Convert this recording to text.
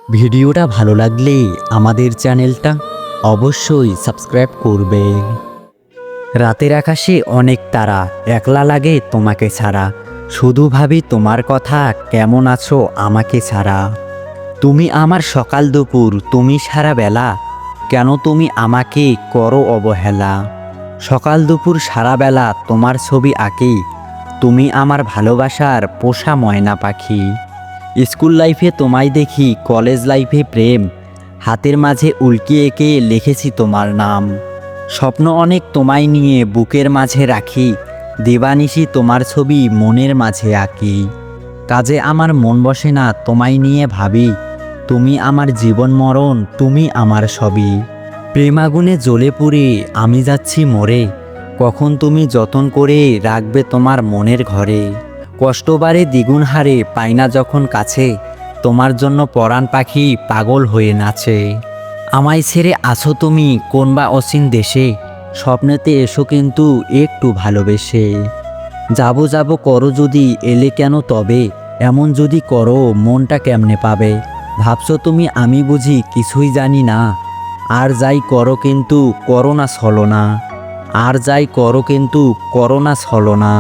ভিডিওটা ভালো লাগলে আমাদের চ্যানেলটা অবশ্যই সাবস্ক্রাইব করবে। রাতের আকাশে অনেক তারা, একলা লাগে তোমাকে ছাড়া। শুধু ভাবি তোমার কথা, কেমন আছো আমাকে ছাড়া। তুমি আমার সকাল দুপুর, তুমি সারা বেলা, কেন তুমি আমাকে করো অবহেলা। সকাল দুপুর সারা বেলা তোমার ছবি আঁকি, তুমি আমার ভালোবাসার পোষা ময়না পাখি। স্কুল লাইফে তোমায় দেখি, কলেজ লাইফে প্রেম, হাতের মাঝে উল্কি এঁকে লিখেছি তোমার নাম। স্বপ্ন অনেক তোমায় নিয়ে বুকের মাঝে রাখি, দিবানিশি তোমার ছবি মনের মাঝে আঁকি। কাজে আমার মন বসে না তোমায় নিয়ে ভাবি, তুমি আমার জীবন মরণ, তুমি আমার সবই। প্রেম আগুনে জ্বলে পুড়ে আমি যাচ্ছি মরে, কখন তুমি যতন করে রাখবে তোমার মনের ঘরে। কষ্ট বাড়ে দ্বিগুণ হারে পাই না যখন কাছে, তোমার জন্য পরাণ পাখি পাগল হয়ে নাচে। আমায় ছেড়ে আছো তুমি কোন বা অচিন দেশে, স্বপ্নেতে এসো কিন্তু একটু ভালোবেসে। যাবো যাবো করো যদি এলে কেন তবে, এমন যদি করো মনটা কেমনে পাবে। ভাবছো তুমি আমি বুঝি কিছুই জানি না, আর যাই করো কিন্তু করো না ছলনা, আর যাই করো কিন্তু করো না ছলনা।